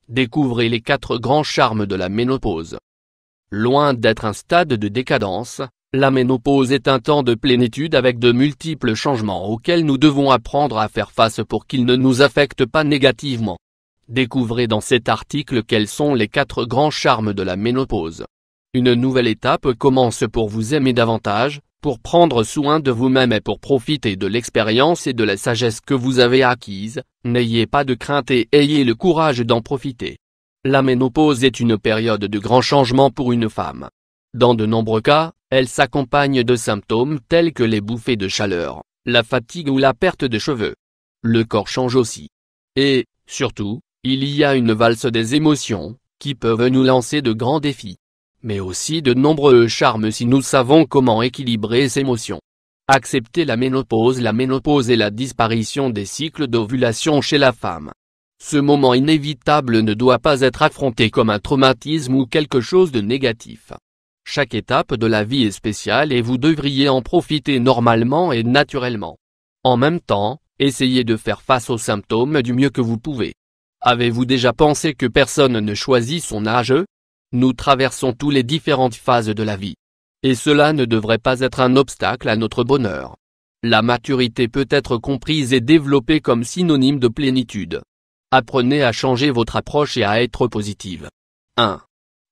Découvrez les 4 grands charmes de la ménopause. Loin d'être un stade de décadence, la ménopause est un temps de plénitude avec de multiples changements auxquels nous devons apprendre à faire face pour qu'ils ne nous affectent pas négativement. Découvrez dans cet article quels sont les 4 grands charmes de la ménopause. Une nouvelle étape commence pour vous aimer davantage, pour prendre soin de vous-même et pour profiter de l'expérience et de la sagesse que vous avez acquise. N'ayez pas de crainte et ayez le courage d'en profiter. La ménopause est une période de grands changements pour une femme. Dans de nombreux cas, elle s'accompagne de symptômes tels que les bouffées de chaleur, la fatigue ou la perte de cheveux. Le corps change aussi. Et, surtout, il y a une valse des émotions, qui peuvent nous lancer de grands défis. Mais aussi de nombreux charmes si nous savons comment équilibrer ces émotions. Accepter la ménopause. La ménopause est la disparition des cycles d'ovulation chez la femme. Ce moment inévitable ne doit pas être affronté comme un traumatisme ou quelque chose de négatif. Chaque étape de la vie est spéciale et vous devriez en profiter normalement et naturellement. En même temps, essayez de faire face aux symptômes du mieux que vous pouvez. Avez-vous déjà pensé que personne ne choisit son âge ? Nous traversons tous les différentes phases de la vie. Et cela ne devrait pas être un obstacle à notre bonheur. La maturité peut être comprise et développée comme synonyme de plénitude. Apprenez à changer votre approche et à être positive. 1.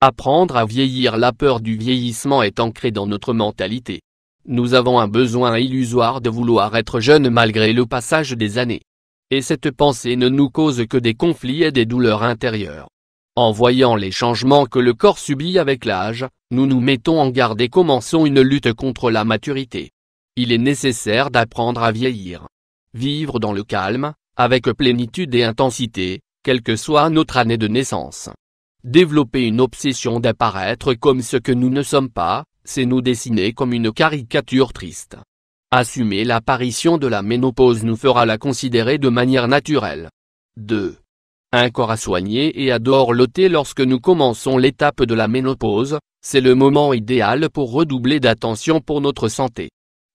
Apprendre à vieillir. La peur du vieillissement est ancrée dans notre mentalité. Nous avons un besoin illusoire de vouloir être jeunes malgré le passage des années. Et cette pensée ne nous cause que des conflits et des douleurs intérieures. En voyant les changements que le corps subit avec l'âge, nous nous mettons en garde et commençons une lutte contre la maturité. Il est nécessaire d'apprendre à vieillir. Vivre dans le calme, avec plénitude et intensité, quelle que soit notre année de naissance. Développer une obsession d'apparaître comme ce que nous ne sommes pas, c'est nous dessiner comme une caricature triste. Assumer l'apparition de la ménopause nous fera la considérer de manière naturelle. 2. Un corps à soigner et à dorloter. Lorsque nous commençons l'étape de la ménopause, c'est le moment idéal pour redoubler d'attention pour notre santé.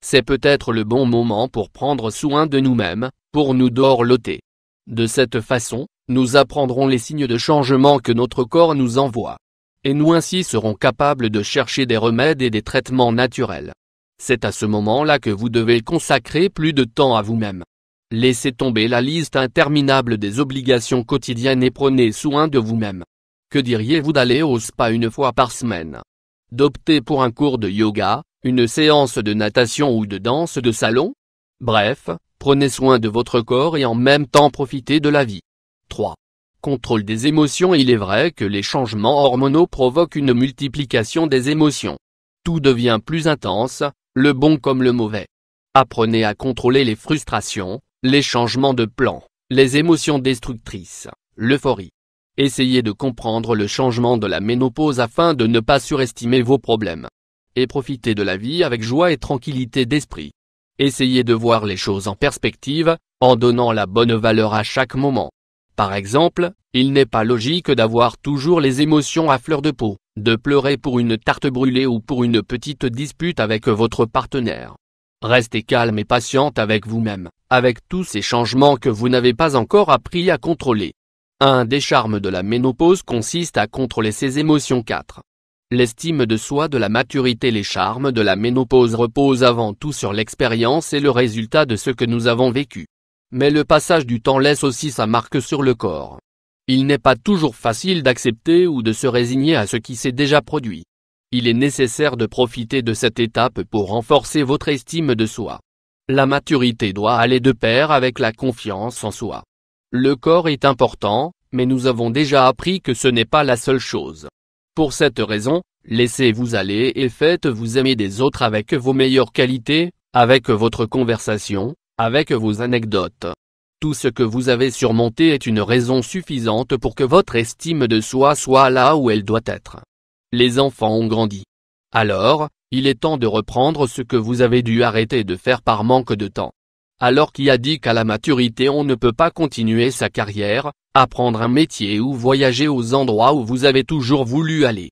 C'est peut-être le bon moment pour prendre soin de nous-mêmes, pour nous dorloter. De cette façon, nous apprendrons les signes de changement que notre corps nous envoie. Et nous ainsi serons capables de chercher des remèdes et des traitements naturels. C'est à ce moment-là que vous devez consacrer plus de temps à vous-même. Laissez tomber la liste interminable des obligations quotidiennes et prenez soin de vous-même. Que diriez-vous d'aller au spa une fois par semaine? D'opter pour un cours de yoga, une séance de natation ou de danse de salon? Bref, prenez soin de votre corps et en même temps profitez de la vie. 3. Contrôle des émotions. Il est vrai que les changements hormonaux provoquent une multiplication des émotions. Tout devient plus intense, le bon comme le mauvais. Apprenez à contrôler les frustrations, les changements de plan, les émotions destructrices, l'euphorie. Essayez de comprendre le changement de la ménopause afin de ne pas surestimer vos problèmes. Et profitez de la vie avec joie et tranquillité d'esprit. Essayez de voir les choses en perspective, en donnant la bonne valeur à chaque moment. Par exemple, il n'est pas logique d'avoir toujours les émotions à fleur de peau, de pleurer pour une tarte brûlée ou pour une petite dispute avec votre partenaire. Restez calme et patiente avec vous-même, avec tous ces changements que vous n'avez pas encore appris à contrôler. Un des charmes de la ménopause consiste à contrôler ses émotions. 4. L'estime de soi de la maturité. Les charmes de la ménopause reposent avant tout sur l'expérience et le résultat de ce que nous avons vécu. Mais le passage du temps laisse aussi sa marque sur le corps. Il n'est pas toujours facile d'accepter ou de se résigner à ce qui s'est déjà produit. Il est nécessaire de profiter de cette étape pour renforcer votre estime de soi. La maturité doit aller de pair avec la confiance en soi. Le corps est important, mais nous avons déjà appris que ce n'est pas la seule chose. Pour cette raison, laissez-vous aller et faites-vous aimer des autres avec vos meilleures qualités, avec votre conversation, avec vos anecdotes. Tout ce que vous avez surmonté est une raison suffisante pour que votre estime de soi soit là où elle doit être. Les enfants ont grandi. Alors, il est temps de reprendre ce que vous avez dû arrêter de faire par manque de temps. Alors qui a dit qu'à la maturité on ne peut pas continuer sa carrière, apprendre un métier ou voyager aux endroits où vous avez toujours voulu aller?